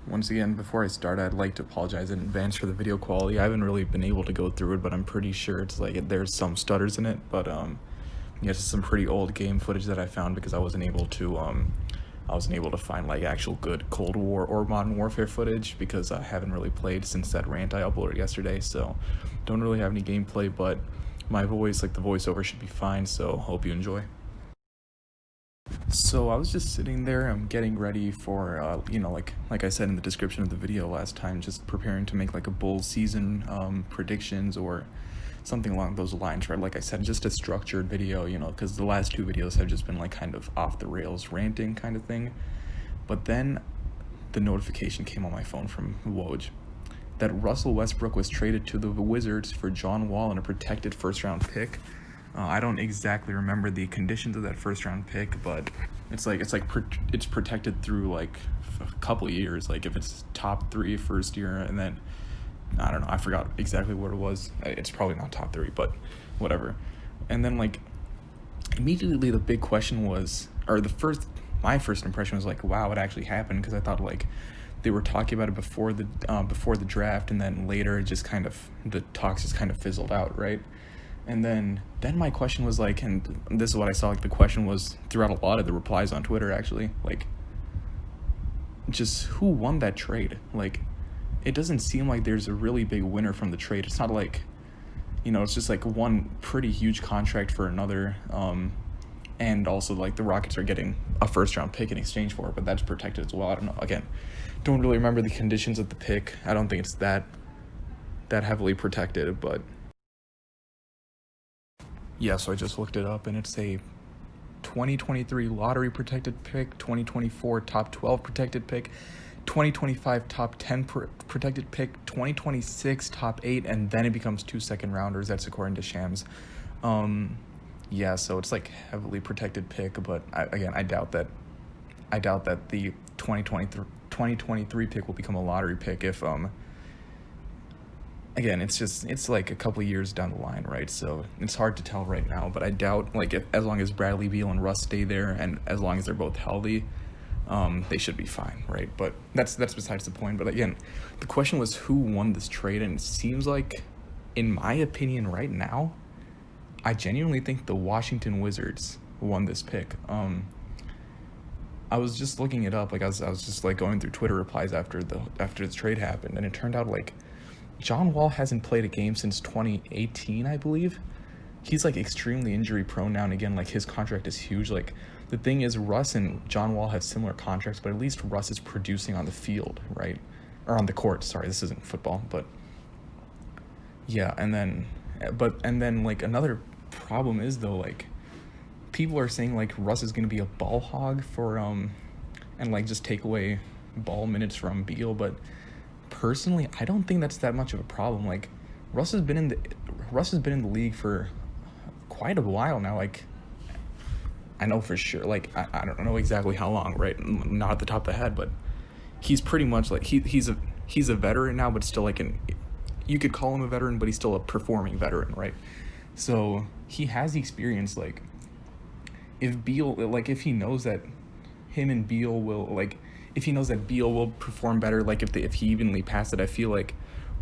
Once again, before I start, I'd like to apologize in advance for the video quality. I haven't really been able to go through it, but I'm pretty sure it's like there's some stutters in it. But yeah, it's some pretty old game footage that I found because I wasn't able to find like actual good Cold War or Modern Warfare footage because I haven't really played since that rant I uploaded yesterday. So don't really have any gameplay, but my voice, like the voiceover, should be fine. So hope you enjoy. So I was just sitting there, I'm getting ready for, like I said in the description of the video last time, just preparing to make like a Bulls season predictions or something along those lines, right? Like I said, just a structured video, because the last two videos have just been like kind of off the rails ranting kind of thing. But then the notification came on my phone from Woj that Russell Westbrook was traded to the Wizards for John Wall and a protected first-round pick. I don't exactly remember the conditions of that first-round pick, but it's protected through like a couple of years. Like if it's top 3 first year, and then I don't know, I forgot exactly what it was. It's probably not top 3, but whatever. And then like immediately the big question was, or my first impression was like, wow, it actually happened, because I thought like they were talking about it before the draft, and then later it just kind of, the talks just kind of fizzled out, right? And then my question was like, and this is what I saw, like the question was throughout a lot of the replies on Twitter actually, like just who won that trade? Like it doesn't seem like there's a really big winner from the trade. It's not like, it's just like one pretty huge contract for another, and also like the Rockets are getting a first round pick in exchange for it, but that's protected as well. I don't know, again, don't really remember the conditions of the pick. I don't think it's that heavily protected, but yeah, so I just looked it up, and it's a 2023 lottery protected pick, 2024 top 12 protected pick, 2025 top 10 protected pick, 2026 top 8, and then it becomes 2 second rounders. That's according to Shams. Yeah, so it's like heavily protected pick, but I doubt that the 2023 pick will become a lottery pick if again, it's like a couple of years down the line, right? So it's hard to tell right now, but I doubt, like, as long as Bradley Beal and Russ stay there, and as long as they're both healthy, they should be fine, right? But that's besides the point. But again, the question was who won this trade, and it seems like, in my opinion right now, I genuinely think the Washington Wizards won this pick. I was just looking it up, like I was just like going through Twitter replies after this trade happened, and it turned out like John Wall hasn't played a game since 2018, I believe. He's like extremely injury prone now, and again, like his contract is huge. Like the thing is, Russ and John Wall have similar contracts, but at least Russ is producing on the field, right? Or on the court. Sorry, this isn't football, but yeah. And then like another problem is though, like people are saying like Russ is gonna be a ball hog for and like just take away ball minutes from Beal, but personally, I don't think that's that much of a problem. Like Russ has been in the league for quite a while now. Like I know for sure. Like I don't know exactly how long, right? Not at the top of the head, but he's pretty much like he's a veteran now, but still like you could call him a veteran, but he's still a performing veteran, right? So he has the experience. Like if he knows that him and Beal will like. If he knows that Beal will perform better, like if he evenly pass it, I feel like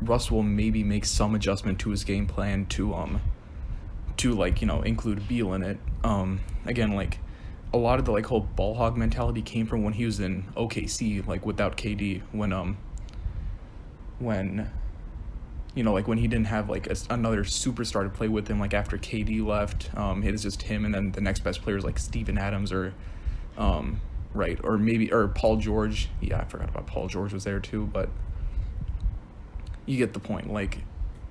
Russ will maybe make some adjustment to his game plan to like, include Beal in it. Again, like a lot of the like whole ball hog mentality came from when he was in OKC, like without KD, when like when he didn't have like another superstar to play with him, like after KD left, it was just him, and then the next best players like Steven Adams or right, or Paul George. Yeah, I forgot about Paul George was there too, but you get the point. Like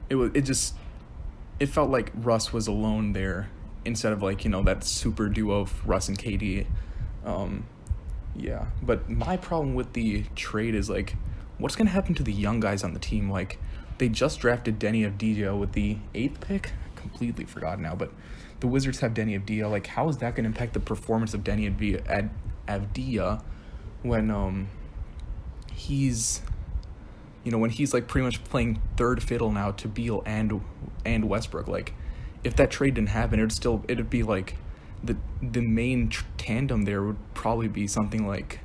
it felt like Russ was alone there instead of like, that super duo of Russ and KD. Yeah, but my problem with the trade is like, what's gonna happen to the young guys on the team? Like they just drafted Denny Avdija with the 8th pick. Completely forgot now, but the Wizards have Denny Avdija. Like how is that gonna impact the performance of Denny Avdija when he's when he's like pretty much playing third fiddle now to Beal and Westbrook? Like if that trade didn't happen, it'd be like the main tandem there would probably be something like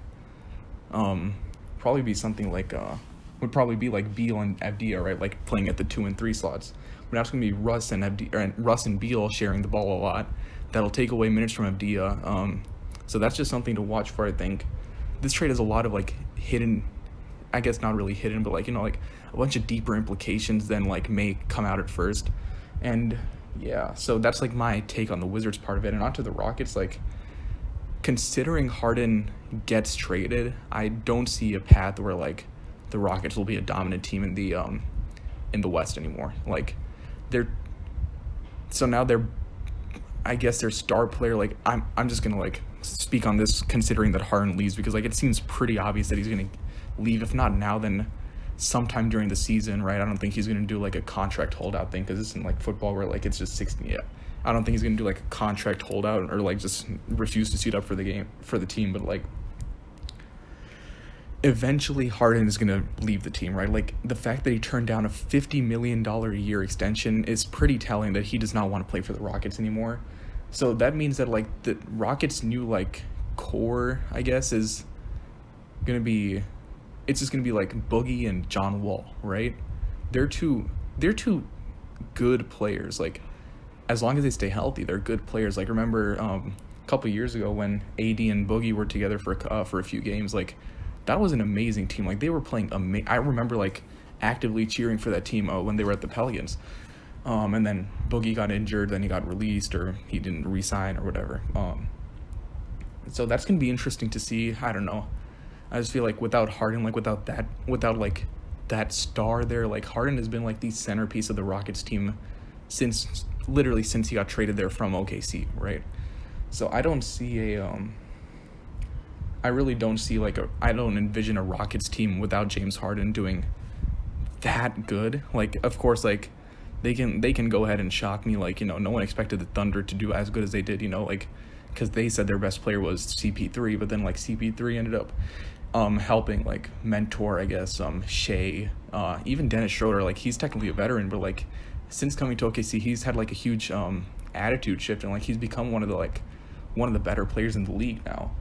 probably be something like would probably be like Beal and Abdia, right? Like playing at the 2 and 3 slots. But now it's gonna be Russ and Russ and Beal sharing the ball a lot. That'll take away minutes from Abdia. So that's just something to watch for. I think this trade has a lot of like hidden, I guess not really hidden, but like like a bunch of deeper implications than like may come out at first. And yeah, so that's like my take on the Wizards part of it. And onto the Rockets, like considering Harden gets traded, I don't see a path where like the Rockets will be a dominant team in the West anymore. Like they're I guess their star player, like I'm just gonna like speak on this considering that Harden leaves, because like it seems pretty obvious that he's gonna leave, if not now then sometime during the season, right? I don't think he's gonna do like a contract holdout thing, because this isn't like football where like it's just 60. Yeah, I don't think he's gonna do like a contract holdout or like just refuse to suit up for the team. But like eventually Harden is gonna leave the team, right? Like the fact that he turned down a $50 million a year extension is pretty telling that he does not want to play for the Rockets anymore. So that means that like the Rockets' new like core, I guess, is gonna be, it's just gonna be like Boogie and John Wall, right? They're two good players. Like as long as they stay healthy, they're good players. Like remember a couple years ago when AD and Boogie were together for a few games, like that was an amazing team. Like they were playing I remember like actively cheering for that team when they were at the Pelicans. And then Boogie got injured, then he got released, or he didn't re-sign or whatever. So that's gonna be interesting to see. I don't know. I just feel like without Harden, like without like that star there, like Harden has been like the centerpiece of the Rockets team since he got traded there from OKC, right? So I don't see I really don't see I don't envision a Rockets team without James Harden doing that good. Like of course like they can go ahead and shock me, like no one expected the Thunder to do as good as they did, like because they said their best player was CP3, but then like CP3 ended up helping like mentor, I guess, Shea, even Dennis Schroeder. Like he's technically a veteran, but like since coming to OKC he's had like a huge attitude shift, and like he's become one of the better players in the league now.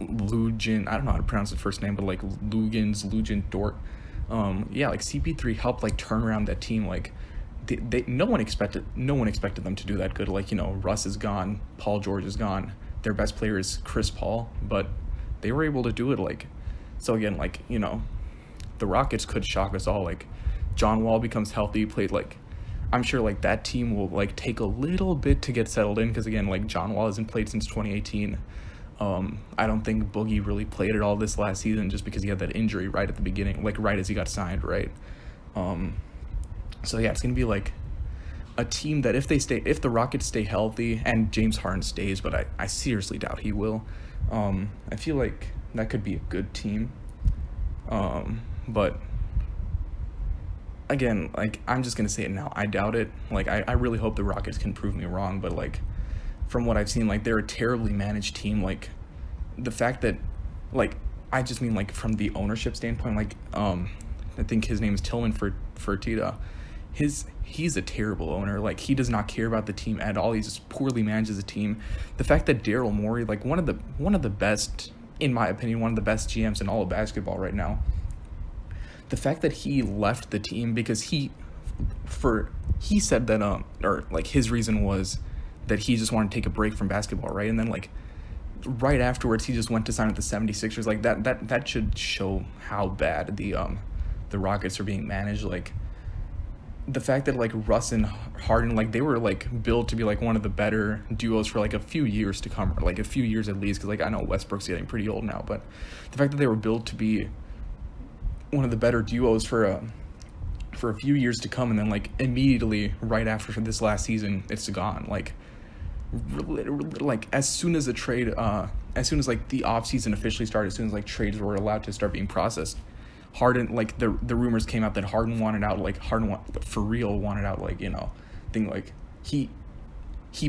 Lugin, I don't know how to pronounce his first name, but like Lugin Dort. Yeah, like CP3 helped like turn around that team. Like no one expected them to do that good. Like Russ is gone, Paul George is gone, their best player is Chris Paul, but they were able to do it. Like so again, like the Rockets could shock us all. Like John Wall becomes healthy, played like I'm sure like that team will like take a little bit to get settled in, because again like John Wall hasn't played since 2018. I don't think Boogie really played at all this last season, just because he had that injury right at the beginning, like right as he got signed, right? So yeah, it's gonna be like a team that if the Rockets stay healthy and James Harden stays, but I seriously doubt he will. I feel like that could be a good team. But again, like I'm just gonna say it now, I doubt it. Like I really hope the Rockets can prove me wrong, but like from what I've seen, like they're a terribly managed team. Like the fact that like I just mean like from the ownership standpoint, like I think his name is Tillman Fertitta. He's a terrible owner. Like he does not care about the team at all. He just poorly manages the team. The fact that Daryl Morey, like one of the best, in my opinion, one of the best GMs in all of basketball right now, the fact that he left the team because he said that or like his reason was that he just wanted to take a break from basketball, right? And then like right afterwards he just went to sign with the 76ers. Like that should show how bad the Rockets are being managed. Like the fact that like Russ and Harden, like they were like built to be like one of the better duos for like a few years to come, or like a few years at least, because like I know Westbrook's getting pretty old now, but the fact that they were built to be one of the better duos for a few years to come, and then like immediately right after this last season it's gone. Like as soon as like the off season officially started, as soon as like trades were allowed to start being processed, Harden, like the rumors came out that Harden wanted out, like for real wanted out, like thing, like he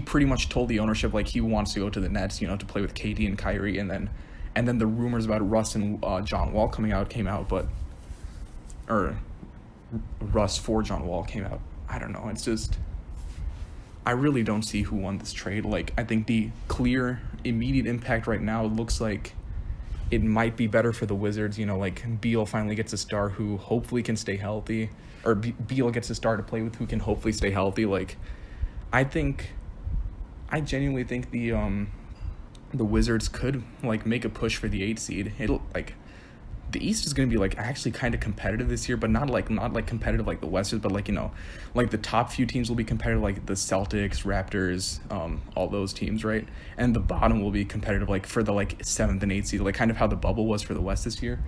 pretty much told the ownership like he wants to go to the Nets, to play with KD and Kyrie, and then the rumors about Russ and John Wall came out, or Russ for John Wall came out. I don't know. It's just, I really don't see who won this trade. Like I think the clear immediate impact right now looks like it might be better for the Wizards. You know, like Beal finally gets a star who hopefully can stay healthy, or Beal gets a star to play with who can hopefully stay healthy. Like, I genuinely think the Wizards could like make a push for the 8 seed. It'll like the East is going to be like actually kind of competitive this year, but not like competitive like the West is, but like, you know, like the top few teams will be competitive, like the Celtics, Raptors, all those teams, right? And the bottom will be competitive like for the like 7th and 8th seed, like kind of how the bubble was for the West this year.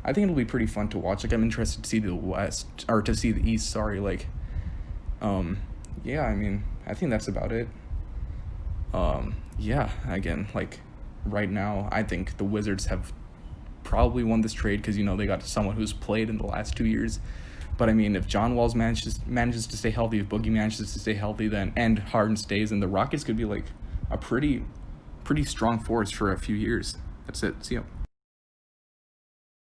I think it'll be pretty fun to watch. Like, I'm interested to see the West, or to see the East, sorry. Like, yeah, I mean, I think that's about it. Yeah, again, like right now, I think the Wizards have probably won this trade because, you know, they got someone who's played in the last 2 years. But I mean, if John Wall manages to stay healthy, if Boogie manages to stay healthy, then and Harden stays, then the Rockets could be like a pretty strong force for a few years. That's it. See ya.